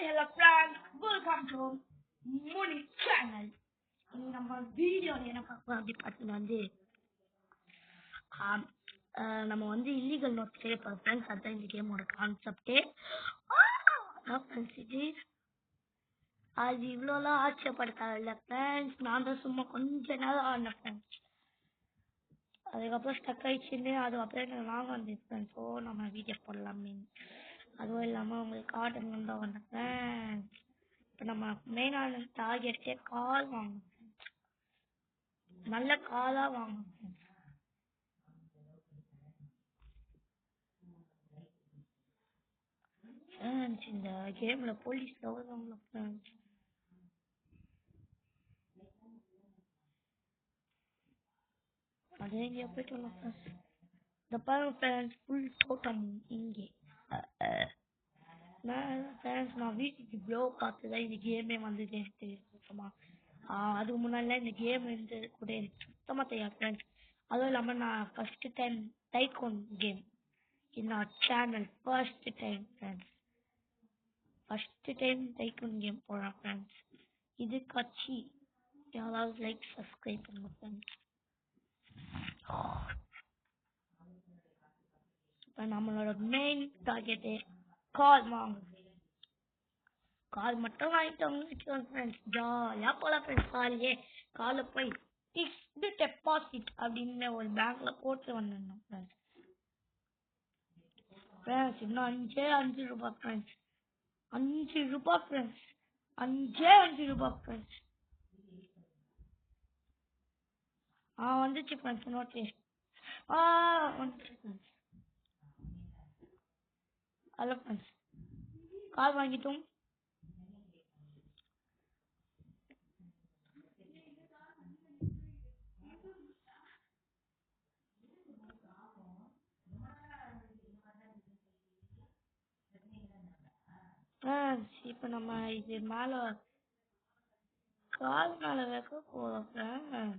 Hello friends, welcome to Mooney channel. இன்னைக்கு நம்ம வீடியோல என்ன பார்க்கலாம் அப்படி பார்த்தீங்கன்னா நம்ம இல்லீகல் நோட் செய்ய போகிறோம் ஃப்ரெண்ட்ஸ். அதுதான் இந்த கேமோட கான்செப்டே. இது அது இவ்வளோலாம் ஆச்சரியப்படுத்தாது ஃப்ரெண்ட்ஸ். நான் தான் சும்மா கொஞ்ச நேரம் ஆடினேன் ஃப்ரெண்ட்ஸ். அதுக்கப்புறம் ஸ்டக் ஆயிடுச்சுன்னு அதுக்கப்புறம் நாங்கள் வந்து ஃப்ரெண்ட்ஸ். ஸோ நம்ம வீடியோ போடலாமே. அதுவும் இல்லாமல் உங்களுக்கு காட்டணுன்னு தான் வந்தேன். இப்போ நம்ம மெயினான டார்கெட்டே கால் வாங்கணும், நல்ல காலாக வாங்கணும். இந்த கேம்ல போலீஸ் வருவாங்களா ஃப்ரெண்ட்ஸ்? அதே இங்கே போயிட்டு வரலாம் ஃப்ரெண்ட்ஸ். இந்த பாருங்க ஃப்ரெண்ட்ஸ், ஃபுல் தோட்டம் இங்கே. நான் வீட்டுக்கு இவ்வளோ பார்த்து தான் இந்த கேமே வந்தது எனக்கு சுத்தமாக. அதுக்கு முன்னாடிலாம் இந்த கேம் இருந்தது கூட எனக்கு சுத்தமாக தெரியாது ஃப்ரெண்ட்ஸ். அதுவும் இல்லாமல் நான் ஃபஸ்ட்டு டைம் டைகோன் கேம் என்னோட channel first time friends. First time tycoon game போடுறேன் ஃப்ரெண்ட்ஸ். இது கட்சி யாராவது லைக் சப்ஸ்கிரைப் பண்ணுங்க ஃப்ரெண்ட்ஸ். இப்போ நம்மளோட மெயின் டார்கெட்டு கால் வாங்க. கால் மட்டும் வாங்கிட்டோம் ஃப்ரெண்ட்ஸ், ஜாலியாக போகலாம் ஃப்ரெண்ட்ஸ். காலை போய் ஃபிக்ஸ்டு டெபாசிட் அப்படின்னு ஒரு பேங்க்ல போட்டு வந்துடணும் ஃப்ரெண்ட்ஸ். ஃப்ரெண்ட்ஸ் இன்னும் 5 ரூபாய் ஃப்ரெண்ட்ஸ். 5 ரூபாய் ஃப்ரெண்ட்ஸ். 5 ரூபாய் ஃப்ரெண்ட்ஸ். வந்துச்சு ஃப்ரெண்ட்ஸ் நோட்டு. வந்துச்சு ஃப்ரெண்ட்ஸ். ஹலோ ஃப்ரெண்ட்ஸ், கால் வாங்கிட்டோம். இப்போ நம்ம இது மேலே கால் மேலே வைக்க போகிறோம்.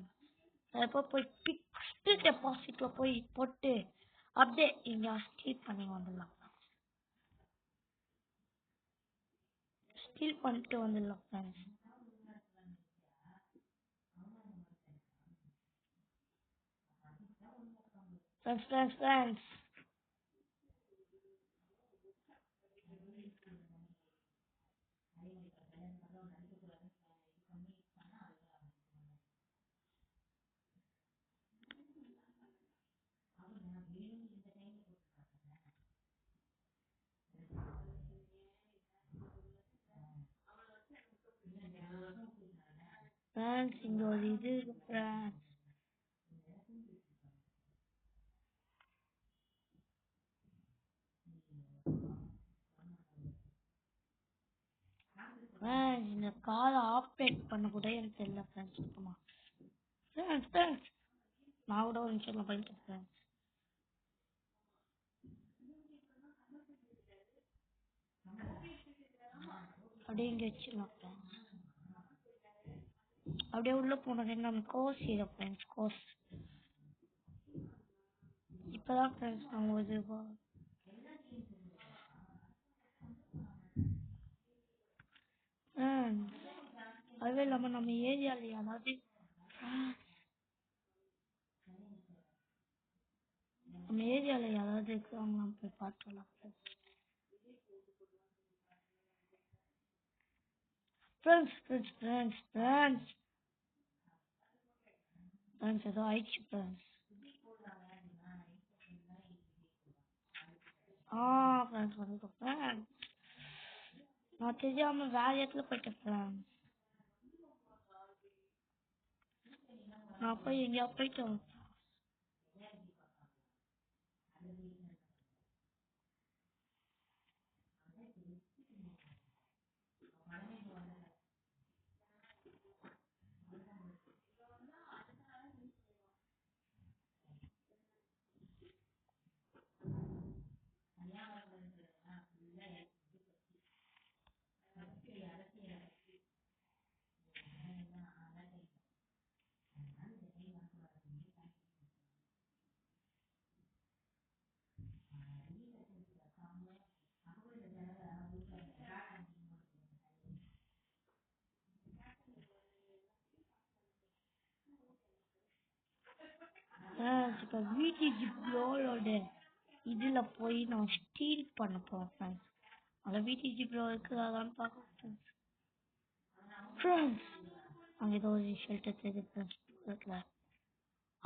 அப்போ போய் ஃபிக்ஸ்டு டெபாசிட்டில் போய் போட்டு அப்படியே இங்கே ஸ்டீல் பண்ணி வந்துடலாம். ஸ்டீல் பண்ணிட்டு வந்துடலாம் ஃப்ரெண்ட்ஸ். ஃப்ரெண்ட்ஸ் இங்க ஒரு இது இருக்கு இந்த காலை ஆப்ரேட் பண்ண கூட எனக்கு தெரியல ஃப்ரெண்ட்ஸ் சுத்தமா. ஃப்ரெண்ட்ஸ் நான் கூட ஒரு நிமிஷம் பண்ணிட்டு ஃப்ரெண்ட்ஸ். அப்படியே இங்கே வச்சிடலாம் ஃப்ரெண்ட்ஸ். அப்படியே உள்ள போனோடனே நம்ம கோர்ஸ் இதை ஃப்ரெண்ட்ஸ். கோர்ஸ் இப்போதான் ஃப்ரெண்ட்ஸ் நம்ம இது அதுவும் இல்லாமல் நம்ம ஏரியாவில் யாராவது இருக்கிறாங்களாம் போய் பார்த்துக்கலாம் ஃப்ரெண்ட்ஸ். ஏதோ ஆயிடுச்சு ஃப்ரெண்ட்ஸ். ஃப்ரெண்ட்ஸ் வந்துட்டோம் ஃப்ரெண்ட்ஸ். நான் தெரியாமல் வேற இடத்துல போயிட்டேன் ஃப்ரெண்ட்ஸ். நான் போய் எங்கேயா போயிட்டேன். இப்போ விடிஜி ப்ரோவோட இதுல போய் நான் ஸ்டீல் பண்ண போறேன் ஃப்ரெண்ட்ஸ். அதில் விடிஜி ப்ரோ இருக்குதான்னு பார்க்க ஃப்ரெண்ட்ஸ். அங்கே ஏதோ ஒரு ஷெல்டர் தெரியுது ஃப்ரெண்ட்ஸ் தூரத்தில்.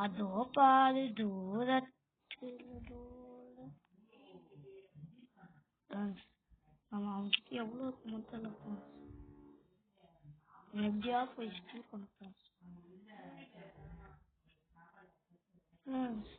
அதோ பாரு தூரத்தில் ஃப்ரெண்ட்ஸ். நம்ம அவங்ககிட்ட எவ்வளோ இருக்குமோ தெரியல ஃப்ரெண்ட்ஸ். எப்படியா போய் ஸ்டீல் பண்ண ஃப்ரெண்ட்ஸ். ஃப்ரெண்ட்ஸ்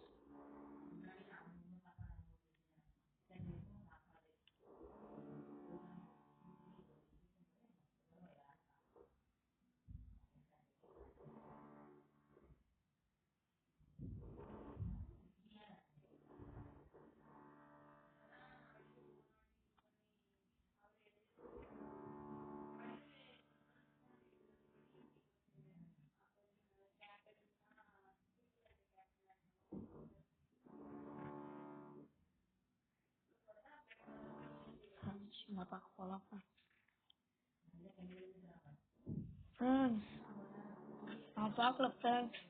சும்மா பார்க்க போகலாம் ஃப்ரெண்ட்ஸ். நான் பார்க்கல ஃப்ரெண்ட்ஸ்.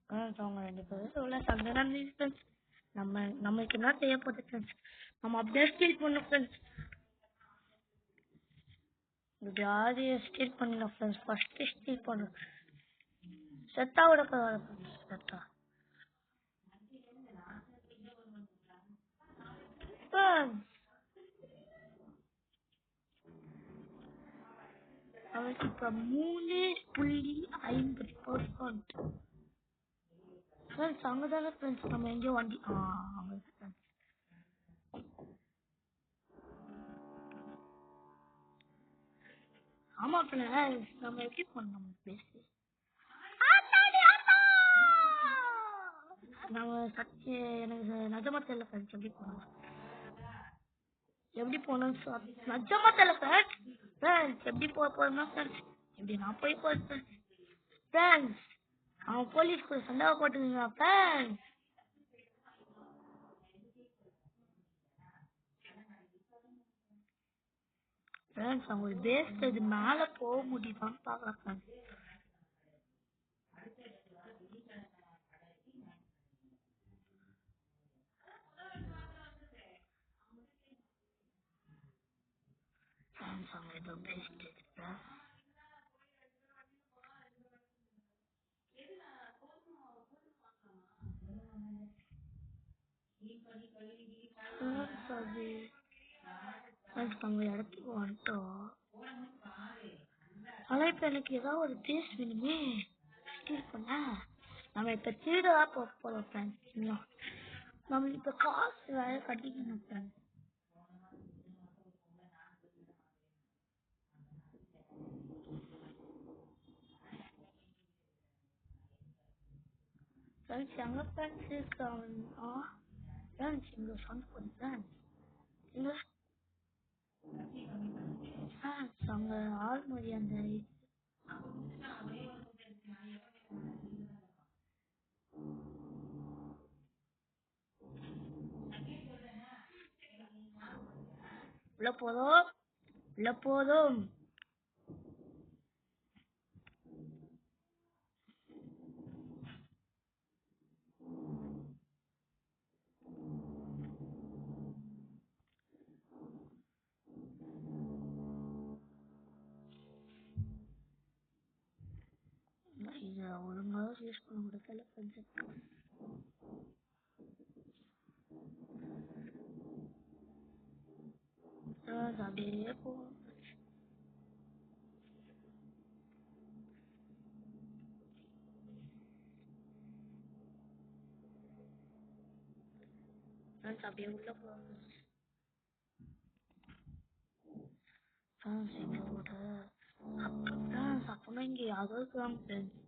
ஃப்ரெண்ட்ஸ் அவங்க 2 பேரும் சொல்ல சண்டை நடந்துச்சு ஃப்ரெண்ட்ஸ். நம்மளுக்கு என்ன தேவைப்படுது ஃப்ரெண்ட்ஸ். நம்ம அப்படியே ஸ்டீல் பண்ணணும் ஃப்ரெண்ட்ஸ். எப்படியாவது ஸ்டீல் பண்ணணும் ஃப்ரெண்ட்ஸ். ஃபர்ஸ்ட் ஸ்டீல் பண்ணணும். செத்தா விட பரவாயில்ல ஃப்ரெண்ட்ஸ். செத்தா அவனுக்கு இப்ப 3.50% ஃப்ரெண்ட்ஸ். அங்கதானே ஃப்ரெண்ட்ஸ் நம்ம எங்கேயோ வண்டி அங்க ஃப்ரெண்ட்ஸ். ஆமா ஃப்ரெண்ட்ஸ். நம்ம எப்படி பண்ணணும் பேசி நம்ம சத்திய எனக்கு நிஜமா தெரியல ஃப்ரெண்ட்ஸ். எப்படி போனோம் நிஜமா தெரியல ஃப்ரெண்ட்ஸ். ஃப்ரெண்ட்ஸ் எப்படி போக போறோம்னா ஃப்ரெண்ட்ஸ் எப்படி நான் போய் போறேன் ஃப்ரெண்ட்ஸ். அவன் போலீஸ் கூட சண்டை போட்டுருந்தா ஃப்ரெண்ட்ஸ். ஃப்ரெண்ட்ஸ் அவங்க பேஸ்ட் இது மேல போக முடியுமான்னு பார்க்கலாம் ஃப்ரெண்ட்ஸ். ஃப்ரெண்ட்ஸ் அவங்க ஏதோ பேஸ்ட் அது ஃப்ரெண்ட்ஸ் நம்ம இடத்துக்கு வந்துட்டோம். ஆனா இப்ப எனக்கு ஏதாவது ஒரு பேஸ் வேணுமே ஸ்டீல் பண்ண. நம்ம இப்ப திருடா போக போறோம் ஃப்ரெண்ட்ஸ். நம்ம இப்ப காசு வேற கட்டிக்கணும் ஃப்ரெண்ட்ஸ். ஃப்ரெண்ட்ஸ் எங்க ஃப்ரெண்ட்ஸ் இருக்காங்க ஃப்ரெண்ட்ஸ். இங்க சொந்த ஃப்ரெண்ட்ஸ் இங்க ஃப்ரெண்ட்ஸ். அங்க ஆல்மொழி அந்த உள்ள போதும் உள்ள போதும். இதை ஒழுங்காக யூஸ் பண்ண முடியல ஃப்ரெண்ட்ஸ். அப்படியே போகும் ஃப்ரெண்ட்ஸ். அப்படியே உள்ள போகும் ஃப்ரெண்ட்ஸ். இங்க ஒரு ஃப்ரெண்ட்ஸ் அப்பனா இங்க யாரோ இருக்காங்க ஃப்ரெண்ட்ஸ்.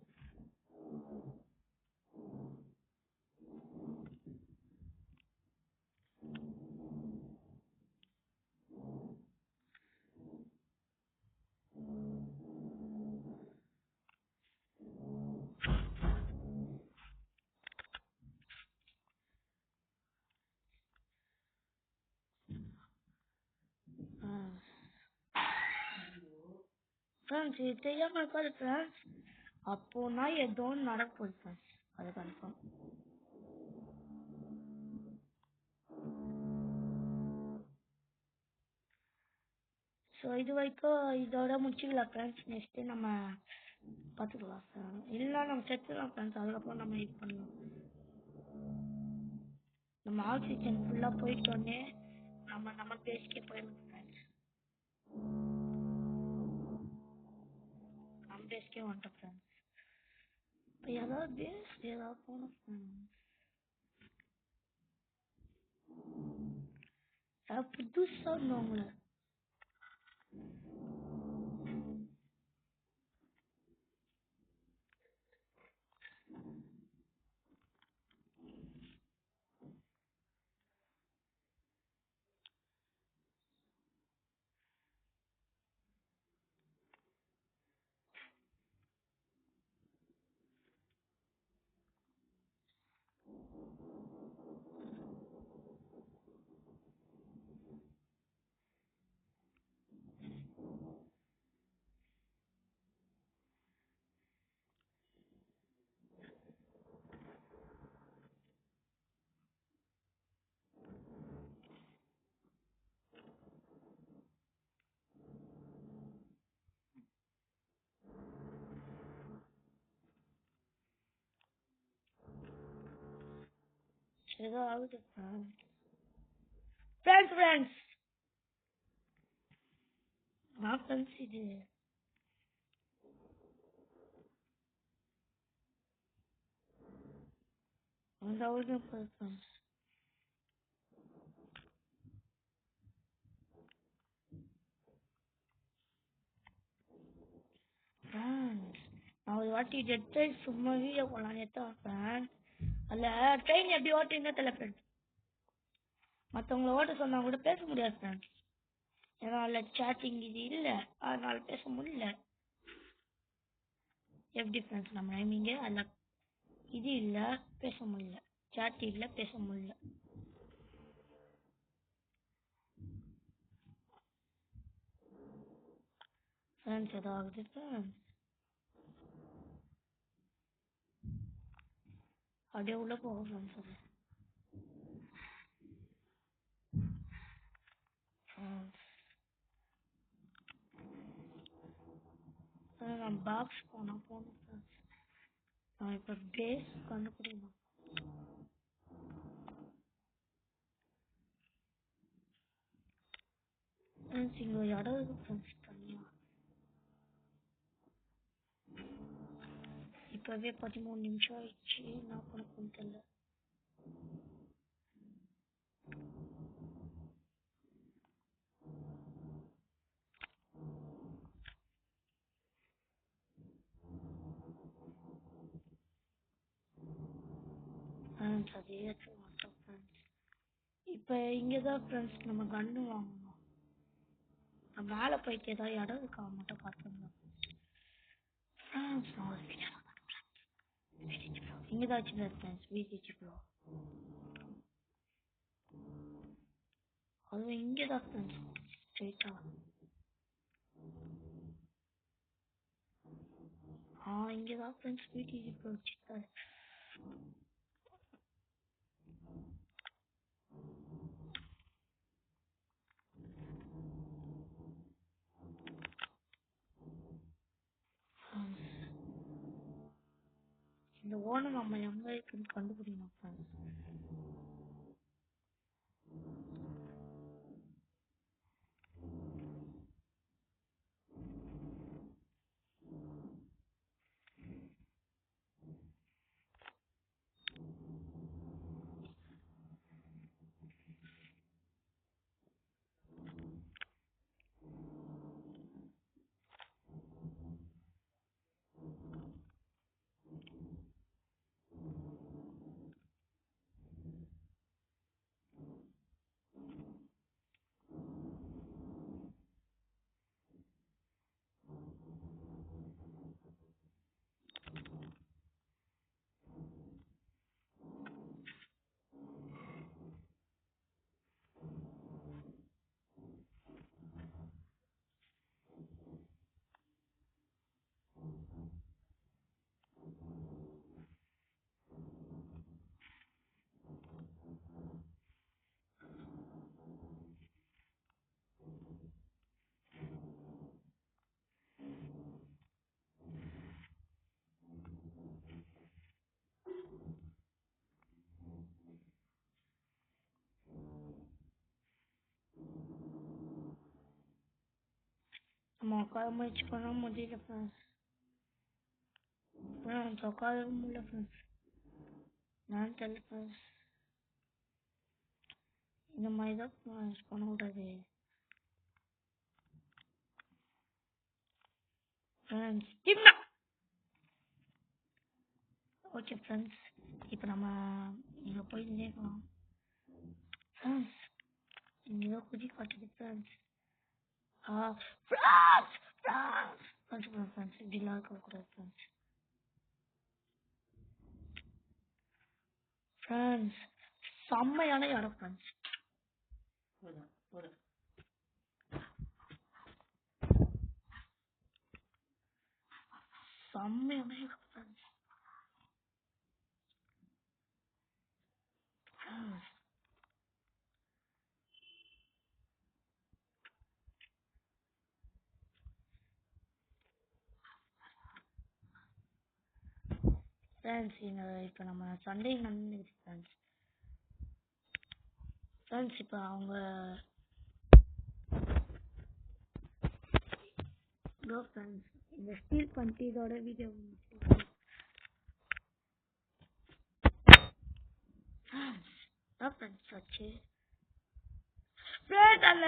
ஃப்ரெண்ட்ஸ் இது தெரியாம இருக்காது ஃப்ரெண்ட்ஸ். அப்போனா ஏதோ ஒன்று நடக்க போகுது ஃப்ரெண்ட்ஸ், அது கன்ஃபார்ம். ஸோ இது வரைக்கும் இதோட முடிச்சுக்கலாம் ஃப்ரெண்ட்ஸ். நெக்ஸ்ட்டு நம்ம பார்த்துக்கலாம் ஃப்ரெண்ட்ஸ். இல்லை நம்ம செத்துக்கலாம் ஃப்ரெண்ட்ஸ். அதுக்கப்புறம் நம்ம இது பண்ணலாம். நம்ம ஆக்சிஜன் ஃபுல்லாக போயிட்டோன்னே நம்ம பேஸ்க்கே போயிடலாம் ஃப்ரெண்ட்ஸ். நம்ம பேஸ்க்கே வந்துட்டோம் ஃப்ரெண்ட்ஸ். இப்போ ஏதாவது பேஸ் ஏதாவது போகணும் ஃப்ரெண்ட்ஸ். ஏதாவது புதுசாக இருந்தவங்கள ஏதோ ஆகுது ஃப்ரெண்ட்ஸ். ஃப்ரெண்ட்ஸ் நான் ஃப்ரெண்ட்ஸ் இது அதாவது ஃப்ரெண்ட்ஸ். நான் ஒரு வாட்டி டெட் சும்மா வீடியோ போடலாம் எடுத்தான் ஃப்ரெண்ட்ஸ். அதில் ட்ரெயின் எப்படி ஓட்டுறீங்க தெரியல ஃப்ரெண்ட்ஸ். மற்றவங்கள ஓட்ட சொன்னா கூட பேச முடியாது ஃப்ரெண்ட்ஸ். ஏன்னா அதில் சேட்டிங் இது இல்லை, அதனால பேச முடியல. எப்படி ஃப்ரெண்ட்ஸ் நம்ம டைமிங்க அதில் இது இல்லை, பேச முடியல. சேட் இல்லை, பேச முடியல. ஃப்ரெண்ட்ஸ் ஏதாவது ஃப்ரெண்ட்ஸ் அப்படியே உள்ள போகும் ஃப்ரெண்ட்ஸ். அது நான் பாக்ஸ் போனோம் ஃப்ரெண்ட்ஸ். நான் இப்போ பேஸ் கண்டுபிடிக்கணும் ஃப்ரெண்ட்ஸ். இங்கே ஒரு இடம் இருக்கு ஃப்ரெண்ட்ஸ் தனியாக. இப்போவே 13 நிமிஷம் ஆயிடுச்சு. என்ன பண்ண போன்னு தெரியல. ஃப்ரெண்ட்ஸ் அதே இடத்துல மாட்டோம் ஃப்ரெண்ட்ஸ். இப்போ இங்கே தான் ஃப்ரெண்ட்ஸ் நம்ம கன்று வாங்கணும். நான் மேலே போயிட்டு ஏதாவது இடம் இருக்கா மட்டும் பார்த்துருந்தோம் ஃப்ரெண்ட்ஸ். நான் ஒரு வீடியோ இங்கே தான் வச்சுருந்தேன் ஃப்ரெண்ட்ஸ். விசிச்சி ப்ரோ அதுவும் இங்கே தான் ஃப்ரெண்ட்ஸ். ஸ்ட்ரெயிட்டாக இங்கே தான் ஃப்ரெண்ட்ஸ் விசிச்சி ப்ரோ வச்சுருக்காரு. இந்த ஓனர் நம்ம எங்கே இருக்குன்னு கண்டுபிடிக்கணும் ஃப்ரெண்ட்ஸ். உட்கார முயற்சி பண்ண முடியல ஃப்ரெண்ட்ஸ். உட்கார முடியல ஃப்ரெண்ட்ஸ். நான் தெரியல ஃப்ரெண்ட்ஸ். இந்த மாதிரி தான் ஃப்ரெண்ட்ஸ் பண்ணக்கூடாது ஃப்ரெண்ட்ஸ். ஓகே ஃப்ரெண்ட்ஸ், இப்போ நம்ம இங்கே போய் நினைக்கலாம் ஃப்ரெண்ட்ஸ். இங்கே குதி காட்டுது friends. Friends friends friends friends இப்படிலாம் இருக்கக்கூடாது ஃப்ரெண்ட்ஸ். ஃப்ரெண்ட்ஸ் செம்மையான இடம் ஃப்ரெண்ட்ஸ். செம்மையான இடம் ஃப்ரெண்ட்ஸ். ஃப்ரெண்ட்ஸ் இப்போ நம்ம சண்டே நடந்துச்சு ஃப்ரெண்ட்ஸ். ஃப்ரெண்ட்ஸ் இப்போ அவங்க ஃப்ரெண்ட்ஸ் இந்த ஸ்டீல் பண்ணிட்டு இதோட வீடியோ ஃப்ரெண்ட்ஸ் ஆச்சு ஃப்ரெண்ட்ஸ். அந்த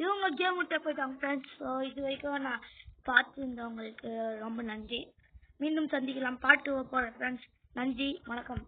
இவங்க கேம் விட்ட போயிட்டாங்க ஃப்ரெண்ட்ஸ். ஸோ இது வரைக்கும் நான் பார்த்துருந்தவங்களுக்கு ரொம்ப நன்றி. மீண்டும் சந்திக்கலாம். பாட்டு போகிறேன் ஃப்ரெண்ட்ஸ். நன்றி, வணக்கம்.